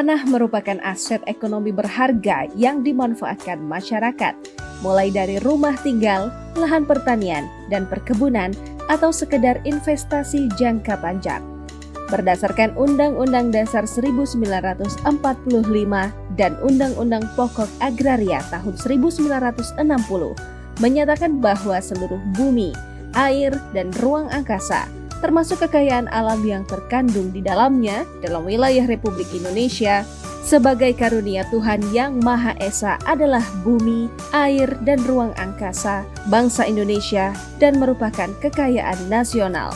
Tanah merupakan aset ekonomi berharga yang dimanfaatkan masyarakat, mulai dari rumah tinggal, lahan pertanian, dan perkebunan, atau sekedar investasi jangka panjang. Berdasarkan Undang-Undang Dasar 1945 dan Undang-Undang Pokok Agraria tahun 1960, menyatakan bahwa seluruh bumi, air, dan ruang angkasa termasuk kekayaan alam yang terkandung di dalamnya dalam wilayah Republik Indonesia sebagai karunia Tuhan Yang Maha Esa adalah bumi, air, dan ruang angkasa bangsa Indonesia dan merupakan kekayaan nasional.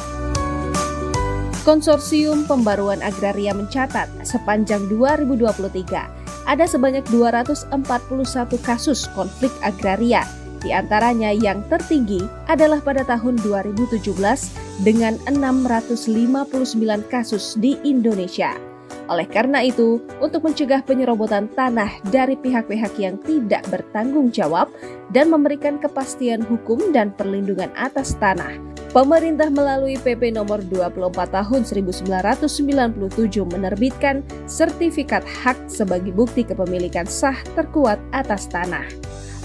Konsorsium Pembaruan Agraria mencatat sepanjang 2023 ada sebanyak 241 kasus konflik agraria. Di antaranya yang tertinggi adalah pada tahun 2017 dengan 659 kasus di Indonesia. Oleh karena itu, untuk mencegah penyerobotan tanah dari pihak-pihak yang tidak bertanggung jawab dan memberikan kepastian hukum dan perlindungan atas tanah, pemerintah melalui PP nomor 24 tahun 1997 menerbitkan sertifikat hak sebagai bukti kepemilikan sah terkuat atas tanah.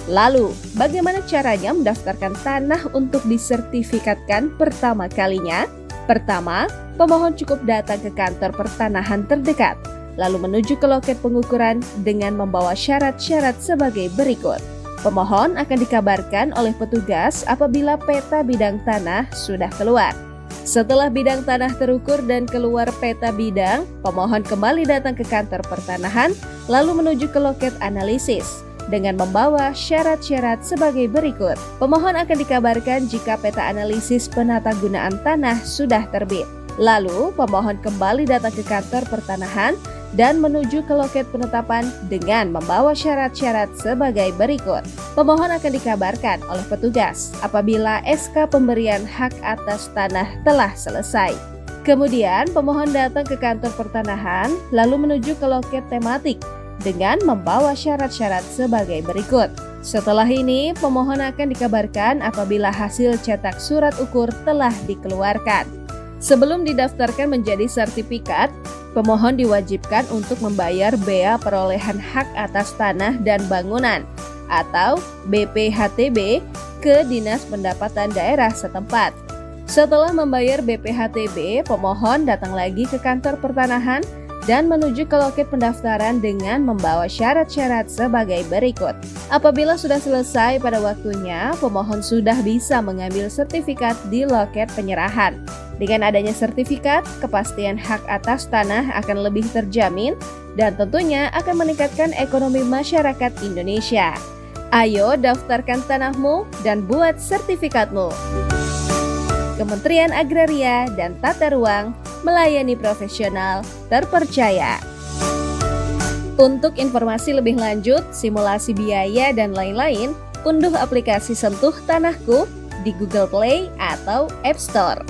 Lalu, bagaimana caranya mendaftarkan tanah untuk disertifikatkan pertama kalinya? Pertama, pemohon cukup datang ke kantor pertanahan terdekat, lalu menuju ke loket pengukuran dengan membawa syarat-syarat sebagai berikut. Pemohon akan dikabarkan oleh petugas apabila peta bidang tanah sudah keluar. Setelah bidang tanah terukur dan keluar peta bidang, pemohon kembali datang ke kantor pertanahan, lalu menuju ke loket analisis dengan membawa syarat-syarat sebagai berikut. Pemohon akan dikabarkan jika peta analisis penatagunaan tanah sudah terbit. Lalu, pemohon kembali datang ke kantor pertanahan dan menuju ke loket penetapan dengan membawa syarat-syarat sebagai berikut. Pemohon akan dikabarkan oleh petugas apabila SK pemberian hak atas tanah telah selesai. Kemudian, pemohon datang ke kantor pertanahan lalu menuju ke loket tematik dengan membawa syarat-syarat sebagai berikut. Setelah ini, pemohon akan dikabarkan apabila hasil cetak surat ukur telah dikeluarkan. Sebelum didaftarkan menjadi sertifikat, pemohon diwajibkan untuk membayar bea perolehan hak atas tanah dan bangunan atau BPHTB ke Dinas Pendapatan Daerah setempat. Setelah membayar BPHTB, pemohon datang lagi ke kantor pertanahan dan menuju ke loket pendaftaran dengan membawa syarat-syarat sebagai berikut. Apabila sudah selesai pada waktunya, pemohon sudah bisa mengambil sertifikat di loket penyerahan. Dengan adanya sertifikat, kepastian hak atas tanah akan lebih terjamin dan tentunya akan meningkatkan ekonomi masyarakat Indonesia. Ayo daftarkan tanahmu dan buat sertifikatmu. Kementerian Agraria dan Tata Ruang melayani profesional terpercaya. Untuk informasi lebih lanjut, simulasi biaya dan lain-lain, unduh aplikasi Sentuh Tanahku di Google Play atau App Store.